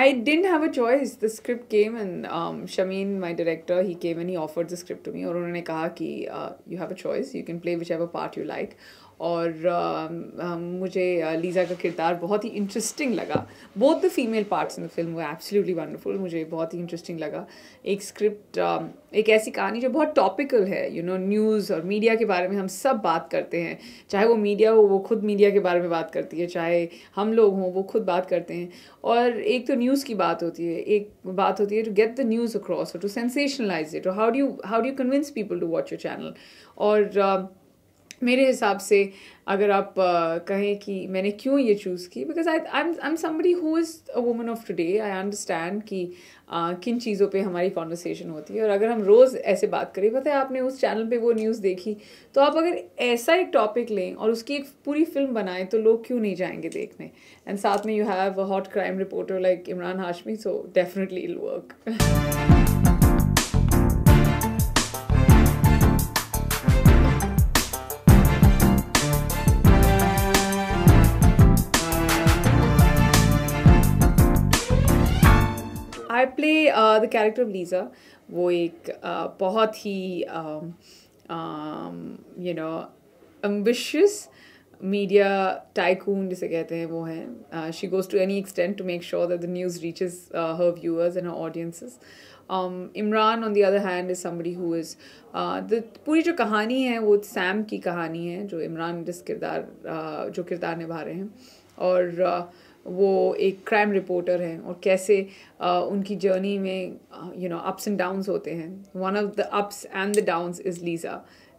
I didn't have a choice. The script came and Shameen, my director, he came and he offered the script to me और उन्होंने कहा कि you have a choice, you can play whichever part you like. और मुझे Lisa का किरदार बहुत ही interesting लगा. Both the female parts in the film वो एब्सोल्युटली वंडरफुल. मुझे बहुत ही इंटरेस्टिंग लगा. एक स्क्रिप्ट, एक ऐसी कहानी जो बहुत टॉपिकल है. न्यूज़ और मीडिया के बारे में हम सब बात करते हैं. चाहे वो मीडिया हो, वो खुद मीडिया के बारे में बात करती है. चाहे हम लोग हों, वो खुद बात करते हैं. और एक तो न्यूज़ की बात होती है, एक बात होती है to get the news across, to sensationalize it, और how do you convince people to watch your channel. और मेरे हिसाब से अगर आप कहें कि मैंने क्यों ये चूज़ की, because I am somebody who is a woman of today. I understand कि किन चीज़ों पे हमारी कॉन्वर्सेशन होती है. और अगर हम रोज़ ऐसे बात करें, पता है आपने उस चैनल पे वो न्यूज़ देखी, तो आप अगर ऐसा एक टॉपिक लें और उसकी एक पूरी फिल्म बनाएं तो लोग क्यों नहीं जाएंगे देखने. एंड साथ में you have a hot crime reporter like Imran Hashmi, so definitely it will work. I play the character of Lisa. वो एक बहुत ही ambitious media tycoon जिसे कहते हैं वो हैं. She goes to any extent to make sure that the news reaches her viewers and her audiences. Imran on the other hand is somebody who is पूरी जो कहानी है वो सैम की कहानी है, जो इमरान जो किरदार निभा रहे हैं. और वो एक क्राइम रिपोर्टर हैं और कैसे उनकी जर्नी में अप्स एंड डाउन्स होते हैं. One of the ups and the downs is Lisa,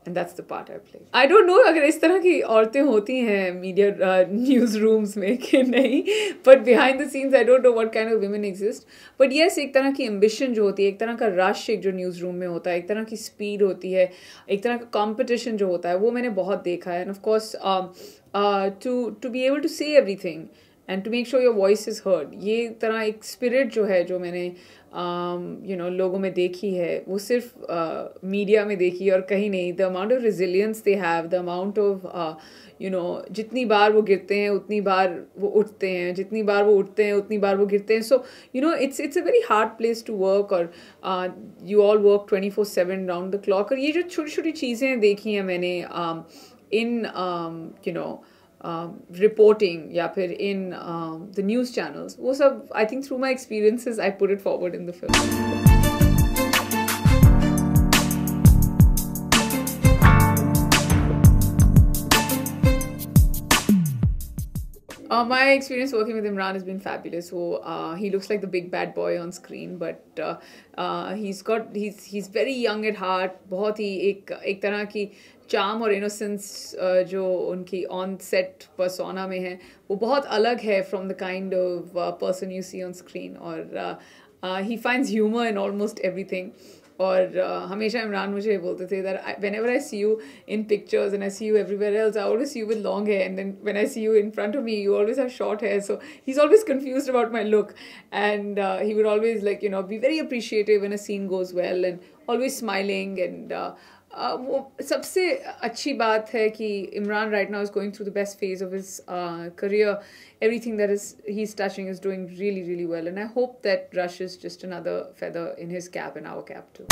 and that's the part I play. I don't know अगर इस तरह की औरतें होती हैं मीडिया न्यूज़ रूम्स में कि नहीं, but behind the scenes I don't know what kind of women exist. But yes, एक तरह की एम्बिशन जो होती है, एक तरह का रश एक जो न्यूज़ रूम में होता है, एक तरह की स्पीड होती है, एक तरह का कॉम्पिटिशन जो होता है, वो मैंने बहुत देखा है. And of course to be able to say everything and to make sure your voice is heard, ये तरह एक spirit जो है जो मैंने लोगों में देखी है, वो सिर्फ मीडिया में देखी और कहीं नहीं. the amount of resilience they have, the amount of जितनी बार वो गिरते हैं उतनी बार वो उठते हैं, जितनी बार वो उठते हैं उतनी बार वो गिरते हैं. so it's a very hard place to work. और you all work 24/7 round the clock. और ये जो छोटी छोटी चीज़ें देखी हैं मैंने in रिपोर्टिंग या फिर इन द न्यूज़ चैनल्स, वो सब I think through my experiences I put it forward in the film. My experience working with Imran has been fabulous. So he looks like the big bad boy on screen, but he's very young at heart. बहुत ही एक तरह की charm और innocence जो उनकी on set persona में है, वो बहुत अलग है from the kind of person you see on screen. और he finds humour in almost everything. और हमेशा इमरान मुझे बोलते थे that whenever I see you in pictures and I see you everywhere else, I always see you with long hair, and then when I see you in front of me, you always have short hair. So he's always confused about my look, and he would always be very appreciative when a scene goes well, and always smiling. And वो सबसे अच्छी बात है कि Imran right now is going through the best phase of his career. Everything that he's touching is doing really, really well. And I hope that Rush is just another feather in his cap and our cap too.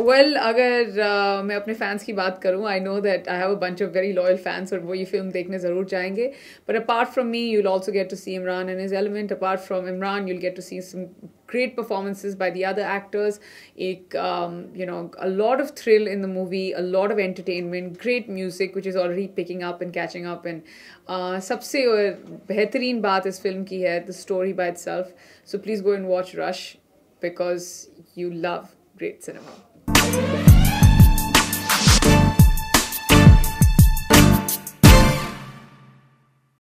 Well, अगर मैं अपने fans की बात करूँ, I know that I have a bunch of very loyal fans और वो ये film देखने ज़रूर जाएंगे. But apart from me, you'll also get to see Imran and his element. Apart from Imran, you'll get to see some great performances by the other actors. A lot of thrill in the movie, a lot of entertainment, great music which is already picking up and catching up. And सबसे बेहतरीन बात इस film की है the story by itself. So please go and watch Rush because you love great cinema.